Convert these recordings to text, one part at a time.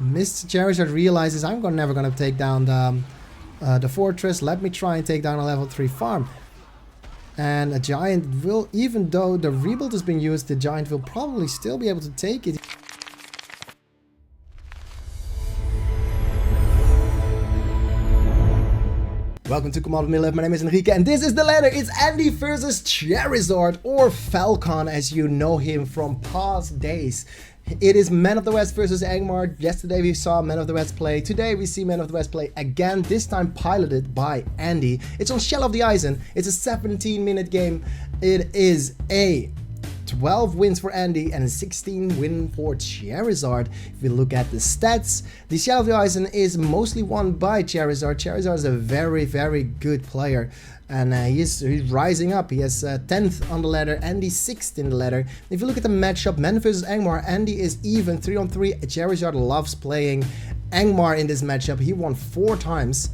Mr. Charizard realizes I'm never gonna take down the fortress. Let me try and take down a level 3 farm. And a giant will, even though the rebuild has been used, the giant will probably still be able to take it. Welcome to Command Middle. My name is Enrique and this is the ladder. It's Andy versus Charizard, or Falcon as you know him from past days. It is Man of the West versus Angmar. Yesterday we saw Man of the West play. Today we see Man of the West play again, this time piloted by Andy. It's on Shallows of Isen. It's a 17-minute game. It is a 12 wins for Andy and a 16 win for Charizard. If we look at the stats, the Shallows of Isen is mostly won by Charizard. Charizard is a very, very good player. And he's rising up. He has 10th on the ladder, Andy 6th in the ladder. If you look at the matchup, Man versus Angmar, Andy is even 3-on-3. Charizard loves playing Angmar in this matchup. He won 4 times.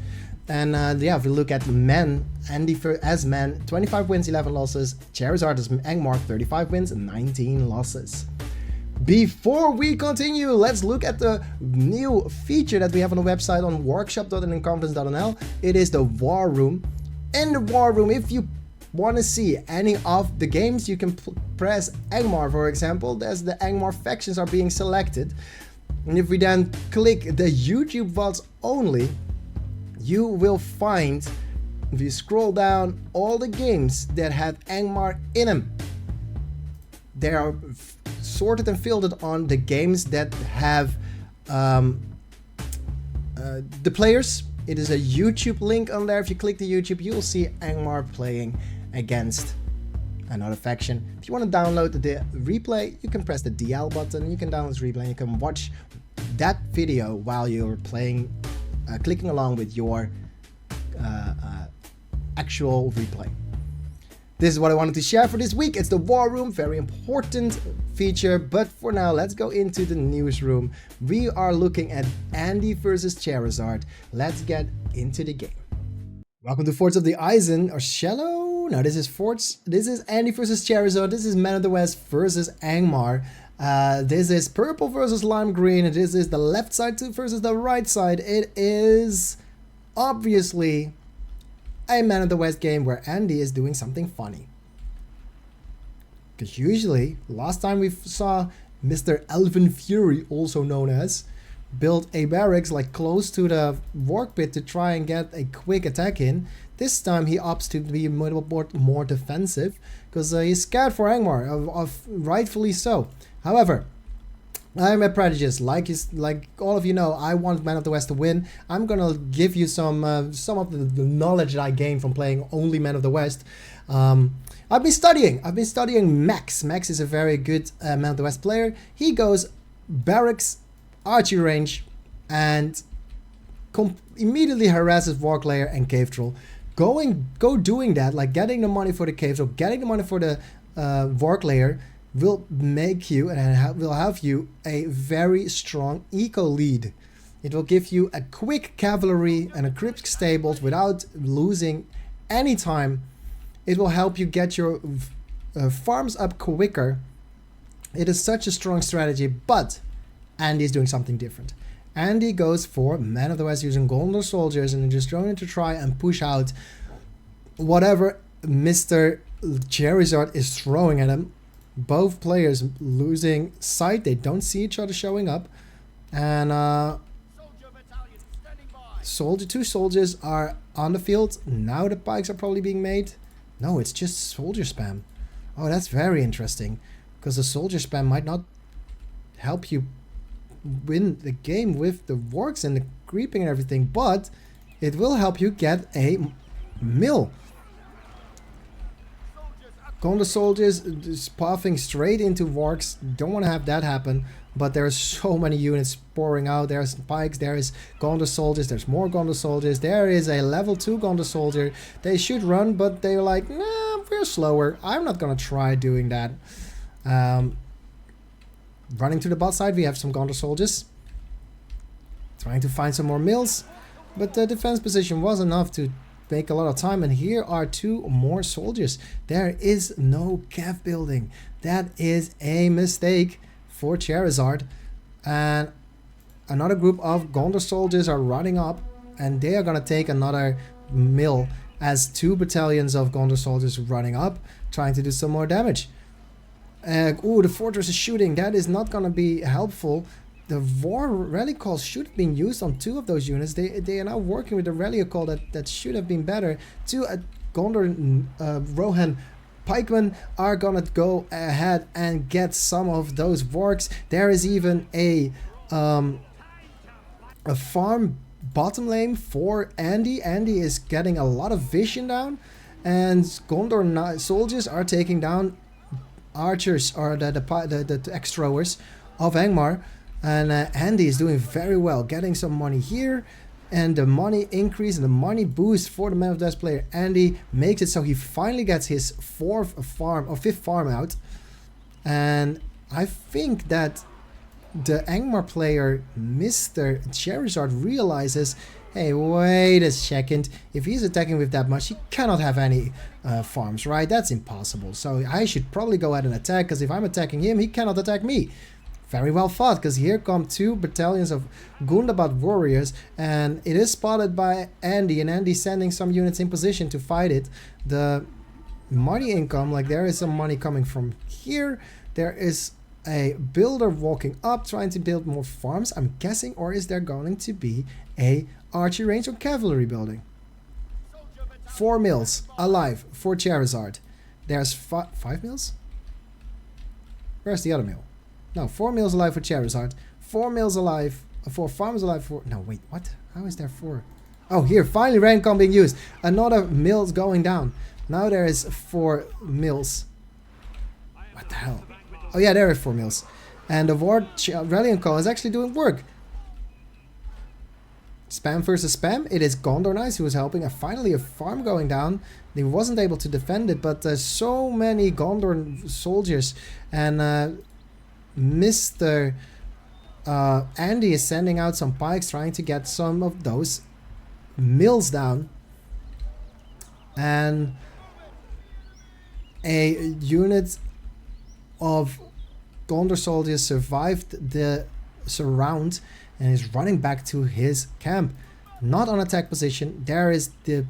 And yeah, if we look at men, Andy as man, 25 wins, 11 losses. Charizard as Angmar, 35 wins, 19 losses. Before we continue, let's look at the new feature that we have on the website on workshop.inconfidence.nl. It is the War Room. In the War Room, if you want to see any of the games, you can press Angmar, for example. There's the Angmar factions are being selected. And if we then click the YouTube VODs only, you will find, if you scroll down, all the games that have Angmar in them. They are sorted and filtered on the games that have the players. It is a YouTube link on there. If you click the YouTube, you'll see Angmar playing against another faction. If you want to download the replay, you can press the DL button. You can download the replay and you can watch that video while you're playing, clicking along with your actual replay. This is what I wanted to share for this week. It's the War Room, very important feature. But for now, let's go into the newsroom. We are looking at Andy versus Charizard. Let's get into the game. Welcome to Forts of the Isen, or Shallow. No, this is Forts. This is Andy versus Charizard. This is Man of the West versus Angmar. This is purple versus lime green. This is the left side versus the right side. It is obviously a Man of the West game where Andy is doing something funny. Because usually, last time we saw Mr. Elven Fury, also known as, build a barracks like close to the work pit to try and get a quick attack in. This time he opts to be more defensive because he's scared for Angmar, rightfully so. However, I'm a prejudiced, like all of you know. I want Man of the West to win. I'm gonna give you some of the knowledge that I gained from playing only Man of the West. I've been studying Max. Max is a very good Man of the West player. He goes barracks, archery range, and immediately harasses Warclayer and Cave Troll. Doing that, like getting the money for the Cave Troll, getting the money for the Warclayer, will make you and will have you a very strong eco lead. It will give you a quick cavalry and a crypt stables without losing any time. It will help you get your farms up quicker. It is such a strong strategy, but Andy is doing something different. Andy goes for Man of the West using Golden Soldiers and just trying to try and push out whatever Mr. Charizard is throwing at him. Both players losing sight. They don't see each other showing up. And two soldiers are on the field. Now the pikes are probably being made. No, it's just soldier spam. Oh, that's very interesting. Because the soldier spam might not help you win the game with the warks and the creeping and everything. But it will help you get a mill. Gondor soldiers just puffing straight into warks. Don't want to have that happen. But there's so many units pouring out. There's pikes, there is Gondor soldiers, there's more Gondor soldiers. There is a level 2 Gondor soldier. They should run, but they're like, nah, we're slower. I'm not gonna try doing that. Running to the bot side, we have some Gondor soldiers. Trying to find some more mills. But the defense position was enough to make a lot of time, and here are 2 more soldiers. There is no cav building. That is a mistake for Charizard, and another group of Gondor soldiers are running up, and they are gonna take another mill as 2 battalions of Gondor soldiers running up, trying to do some more damage. Ooh, the fortress is shooting. That is not gonna be helpful. The war rally calls should have been used on 2 of those units. They are now working with the rally call that should have been better. 2 Gondor Rohan pikemen are gonna go ahead and get some of those wargs. There is even a farm bottom lane for Andy. Andy is getting a lot of vision down, and Gondor soldiers are taking down archers, or the ex-throwers of Angmar. And Andy is doing very well, getting some money here, and the money increase and the money boost for the Man of Death player Andy makes it so he finally gets his 5th farm out. And I think that the Angmar player, Mr. Charizard, realizes, hey, wait a second, if he's attacking with that much, he cannot have any farms, right? That's impossible. So I should probably go ahead and attack, because if I'm attacking him, he cannot attack me. Very well fought, because here come 2 battalions of Gundabad warriors, and it is spotted by Andy, and Andy sending some units in position to fight it. The money income, like there is some money coming from here. There is a builder walking up, trying to build more farms, I'm guessing, or is there going to be a archery range or cavalry building? 4 mills alive for Charizard. There's 5 mills? Where's the other mill? No, 4 mills alive for Charizard. 4 mills alive. 4 farms alive for... No, wait, what? How is there 4? Oh, here, finally Rancom being used. Another mill's going down. Now there is 4 mills. What the hell? Oh yeah, there are 4 mills. And the War Rallying Call is actually doing work. Spam versus spam. It is Gondor Knights who is helping. And finally a farm going down. They wasn't able to defend it, but there's so many Gondor soldiers. And... Mr. Andy is sending out some pikes, trying to get some of those mills down. And a unit of Gondor soldiers survived the surround and is running back to his camp. Not on attack position. There is the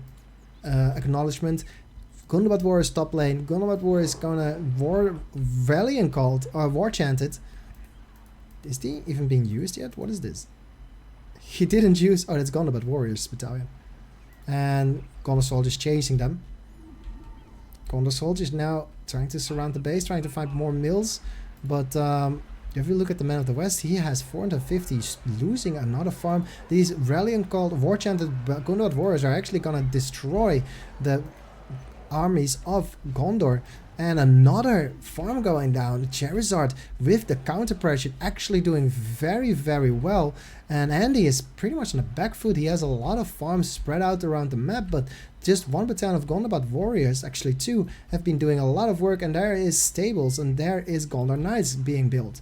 acknowledgement. Gundabad War is top lane. Gundabad War is gonna war rallying called or war chanted. Is he even being used yet? What is this? He didn't use. Oh, that's Gundabad Warriors Battalion. And Gondor soldiers chasing them. Gondor soldiers now trying to surround the base, trying to find more mills. But if you look at the Man of the West, he has 450, losing another farm. These rallying called war chanted Gundabad Warriors are actually gonna destroy the armies of Gondor, and another farm going down. Charizard with the counter pressure actually doing very, very well, and Andy is pretty much on the back foot. He has a lot of farms spread out around the map, but just 1 battalion of Gundabad warriors, actually 2, have been doing a lot of work, and there is stables and there is Gondor Knights being built.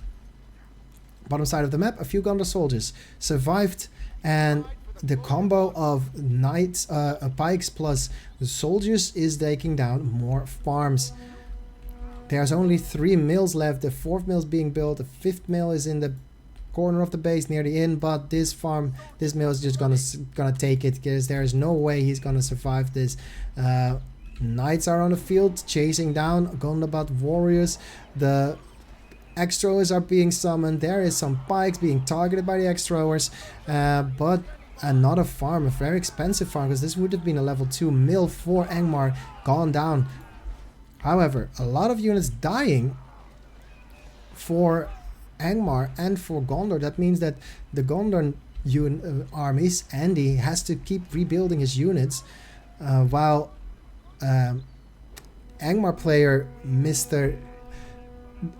Bottom side of the map, a few Gondor soldiers survived, and the combo of knights, pikes plus soldiers is taking down more farms. There's only 3 mills left. The 4th mill is being built. The 5th mill is in the corner of the base near the inn. But this mill is just gonna take it, because there is no way he's gonna survive this. Knights are on the field chasing down Gundabad warriors. The X-throwers are being summoned. There is some pikes being targeted by the X-throwers, but another farm, a very expensive farm, because this would have been a level 2 mill for Angmar, gone down. However, a lot of units dying for Angmar and for Gondor. That means that the Gondor armies, Andy has to keep rebuilding his units, while Angmar player Mr.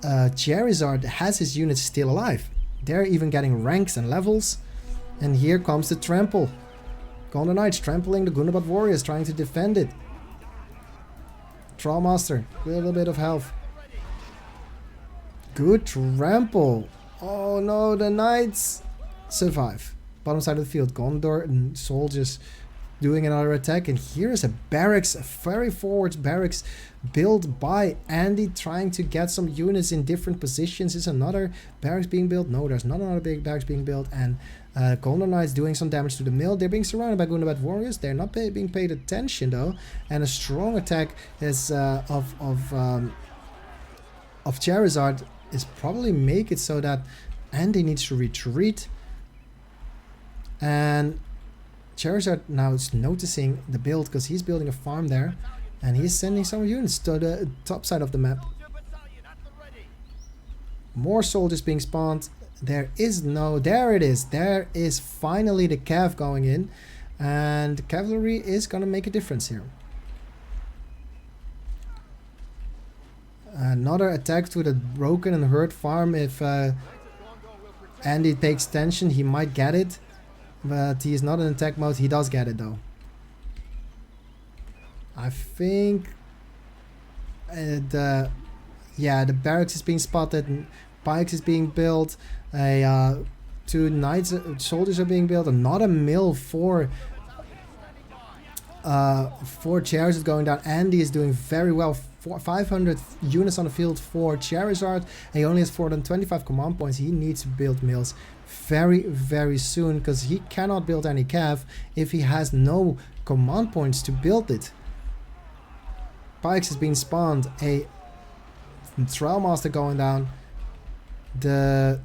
Charizard has his units still alive. They're even getting ranks and levels. And here comes the trample. Gondor Knights trampling the Gundabad warriors, trying to defend it. Trollmaster, a little bit of health. Good trample. Oh no, the Knights survive. Bottom side of the field, Gondor and soldiers doing another attack. And here is a barracks, a very forward barracks built by Andy, trying to get some units in different positions. Is another barracks being built? No, there's not another big barracks being built. And Golden Knights doing some damage to the mill. They're being surrounded by Gundabad warriors. They're not being paid attention though. And a strong attack is of Charizard is probably make it so that Andy needs to retreat. And Charizard now is noticing the build because he's building a farm there. And he's sending some units to the top side of the map. More soldiers being spawned. There is no... There it is. There is finally the cav going in. And cavalry is going to make a difference here. Another attack to the broken and hurt farm. If Andy takes tension, he might get it. But he is not in attack mode. He does get it though. I think the barracks is being spotted, and pikes is being built. Two knights, soldiers are being built. Another mill for Charizard is going down. Andy is doing very well. 500 units on the field for Charizard. He only has 425 command points. He needs to build mills very, very soon because he cannot build any cav if he has no command points to build it. Pikes has been spawned. A Trail Master going down. The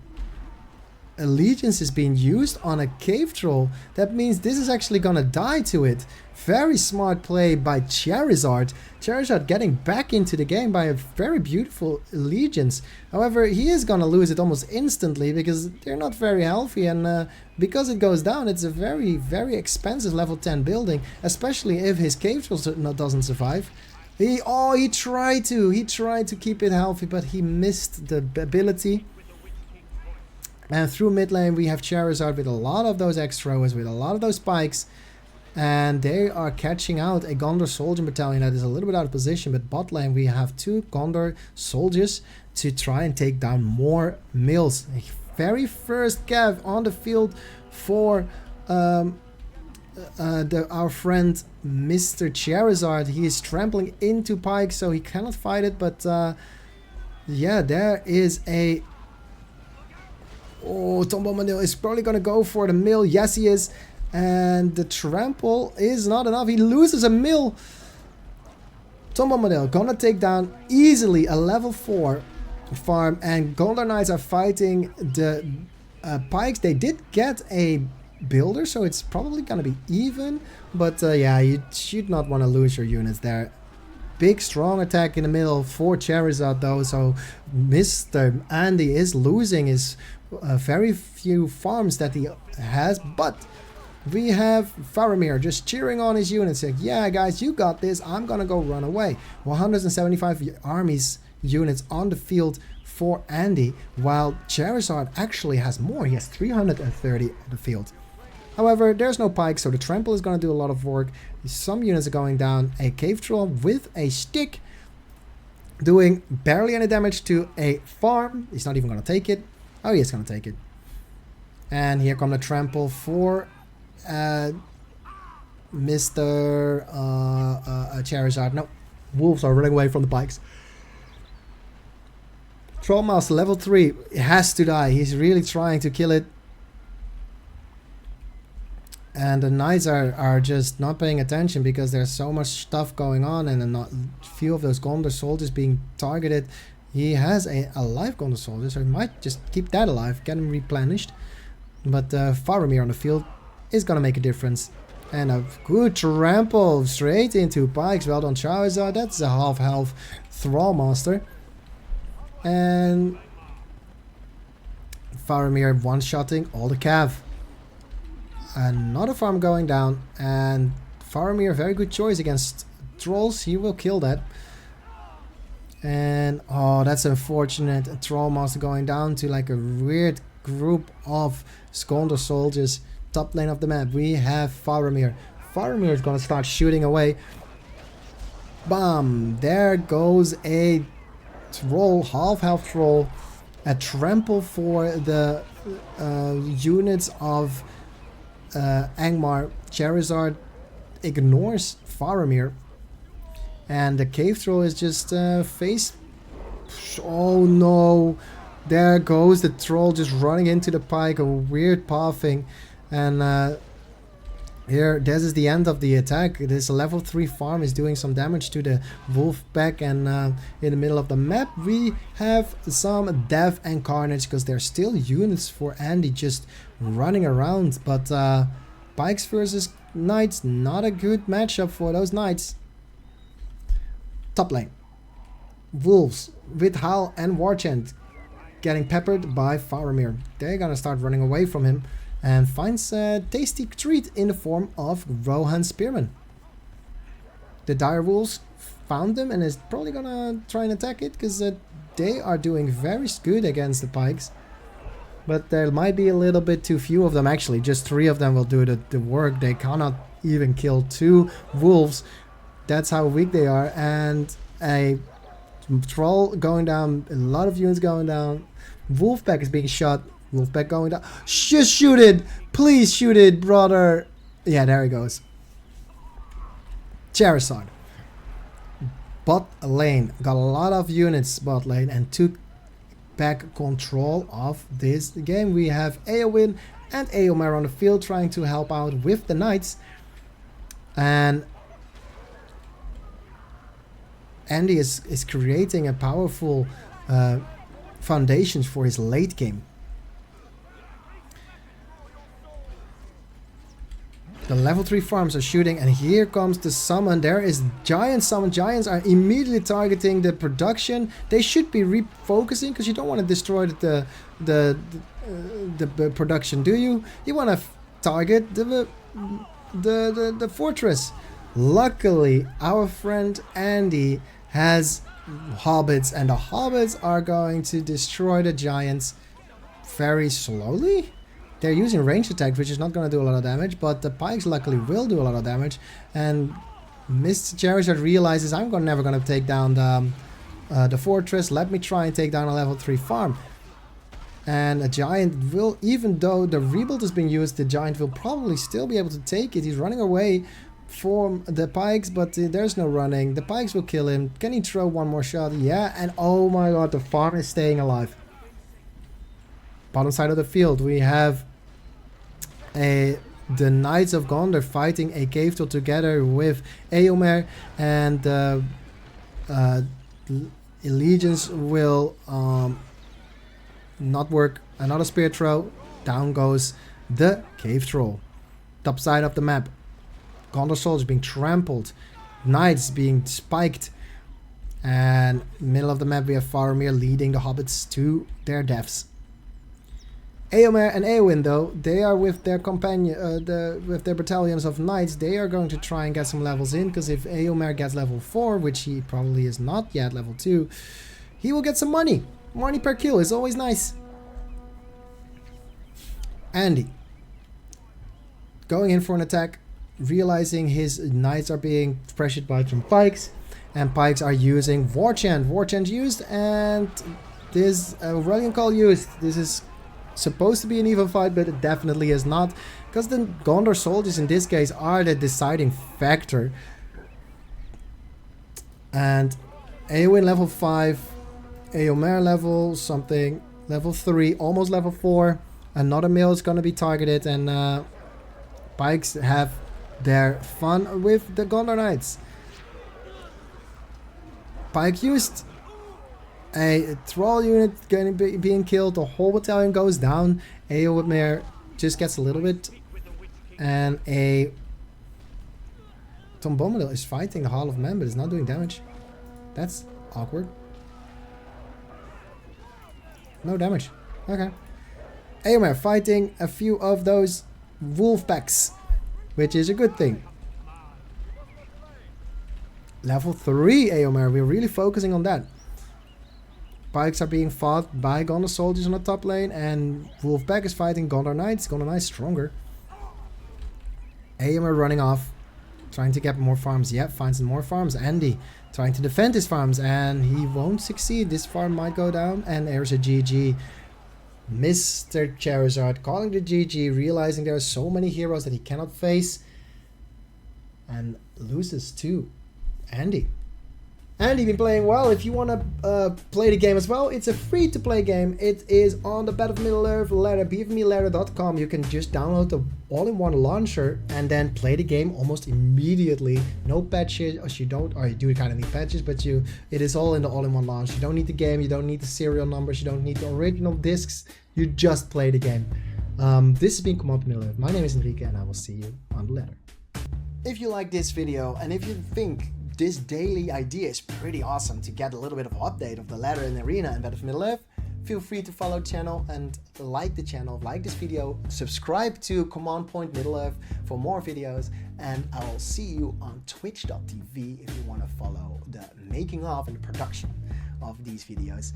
Allegiance is being used on a cave troll. That means this is actually gonna die to it. Very smart play by Charizard. Charizard getting back into the game by a very beautiful Allegiance. However, he is gonna lose it almost instantly because they're not very healthy, and because it goes down, it's a very, very expensive level 10 building, especially if his cave troll doesn't survive. He tried to keep it healthy, but he missed the ability. And through mid lane we have Charizard with a lot of those extras, with a lot of those spikes. And they are catching out a Gondor soldier battalion that is a little bit out of position. But bot lane we have two Gondor soldiers to try and take down more mills. A very first cav on the field for our friend Mr. Charizard. He is trampling into Pike, so he cannot fight it. But yeah, there is a... Oh, Tom Bombadil is probably going to go for the mill. Yes, he is. And the trample is not enough. He loses a mill. Tom Bombadil gonna take down easily a level 4 farm. And Gondor Knights are fighting the Pikes. They did get a builder, so it's probably gonna be even. But yeah, you should not want to lose your units there. Big strong attack in the middle for Charizard though, so Mr. Andy is losing his very few farms that he has. But we have Faramir just cheering on his units, like, yeah guys, you got this, I'm gonna go run away. 175 armies units on the field for Andy, while Charizard actually has more. He has 330 on the field. However, there's no pike, so the trample is going to do a lot of work. Some units are going down. A cave troll with a stick doing barely any damage to a farm. He's not even going to take it. Oh, he is going to take it. And here come the trample for Mr. Charizard. No, wolves are running away from the pikes. Trollmaster level 3. It has to die. He's really trying to kill it. And the knights are just not paying attention because there's so much stuff going on, and a few of those Gondor soldiers being targeted. He has a live Gondor soldier, so he might just keep that alive, get him replenished. But Faramir on the field is going to make a difference. And a good trample straight into pikes. Well done, Charizard. That's a half health Thrallmaster. And Faramir one-shotting all the cav. Another farm going down, and Faramir, very good choice against trolls. He will kill that. And oh, that's unfortunate. A Trollmaster going down to like a weird group of Gondor soldiers. Top lane of the map, we have Faramir. Faramir is gonna start shooting away. Bam! There goes a troll, half health troll. A trample for the units of Angmar. Charizard ignores Faramir. And the cave troll is just face... Oh no! There goes the troll just running into the pike, a weird pathing. And here, this is the end of the attack. This level 3 farm is doing some damage to the wolf pack, and in the middle of the map we have some death and carnage because there's still units for Andy just running around. But pikes versus knights, not a good matchup for those knights. Top lane. Wolves with Hal and Warchant getting peppered by Faramir. They're gonna start running away from him, and finds a tasty treat in the form of Rohan Spearman. The dire wolves found them and is probably gonna try and attack it, because they are doing very good against the pikes. But there might be a little bit too few of them actually. Just 3 of them will do the work. They cannot even kill 2 wolves. That's how weak they are. And a troll going down, a lot of units going down. Wolfpack is being shot. Wolfpack going down. Just shoot it! Please shoot it, brother! Yeah, there he goes. Charizard. Bot lane. Got a lot of units bot lane and took back control of this game. We have Eowyn and Eomer on the field trying to help out with the knights. And Andy is creating a powerful foundations for his late game. The level 3 farms are shooting, and here comes the summon. There is giant summon. Giants are immediately targeting the production. They should be refocusing, because you don't want to destroy the production, do you? You want to target the fortress. Luckily, our friend Andy has hobbits, and the hobbits are going to destroy the giants very slowly. They're using ranged attack, which is not going to do a lot of damage, but the pikes luckily will do a lot of damage. And Mr. Charizard realizes, I'm never going to take down the fortress. Let me try and take down a level 3 farm. And a giant will, even though the rebuild has been used, the giant will probably still be able to take it. He's running away from the pikes, but there's no running. The pikes will kill him. Can he throw one more shot? Yeah, and oh my god, the farm is staying alive. Bottom side of the field, we have the Knights of Gondor fighting a cave troll together with Eomer, and Allegiance will not work. Another spear throw. Down goes the cave troll. Top side of the map, Gondor soldiers being trampled, Knights being spiked, and middle of the map we have Faramir leading the hobbits to their deaths. Eomer and Eowyn, though, they are with their companion, with their battalions of knights. They are going to try and get some levels in, because if Eomer gets level 4, which he probably is not yet, level 2, he will get some money. Money per kill is always nice. Andy going in for an attack, realizing his knights are being pressured by some pikes, and pikes are using Warchant. Warchant used, and this Aurelian Call used. This is supposed to be an even fight, but it definitely is not, because the Gondor soldiers in this case are the deciding factor. And Eowyn level 5, Eomer level something, level 3, almost level 4. Another mill is going to be targeted, and pikes have their fun with the Gondor Knights. Pike used. A troll unit being killed, the whole battalion goes down. Eomer just gets a little bit, and a Tom Bombadil is fighting the Hall of Men, but is not doing damage. That's awkward. No damage. Okay. Eomer fighting a few of those wolf packs, which is a good thing. Level 3 Eomer, we're really focusing on that. Pikes are being fought by Gondor soldiers on the top lane, and Wolfpack is fighting Gondor Knights. Gondor Knights stronger. Eomer running off, trying to get more farms. Yep, finds more farms. Andy trying to defend his farms, and he won't succeed. This farm might go down, and there's a GG. Mr. Charizard calling the GG, realizing there are so many heroes that he cannot face. and loses to Andy. Andy been playing well. If you want to play the game as well, it's a free-to-play game. It is on the Battle of Middle-earth ladder, BFME2.com. You can just download the all-in-one launcher and then play the game almost immediately. No patches, or you do kind of need patches, but it is all in the all-in-one launch. You don't need the game, you don't need the serial numbers, you don't need the original discs. You just play the game. This has been Command Middle-earth. My name is Enrique, and I will see you on the ladder. If you like this video, and if you think this daily idea is pretty awesome to get a little bit of update of the ladder and arena and Battle of Middle-earth, feel free to follow the channel and like the channel, like this video, subscribe to Command Point Middle-earth for more videos, and I will see you on twitch.tv if you want to follow the making of and the production of these videos.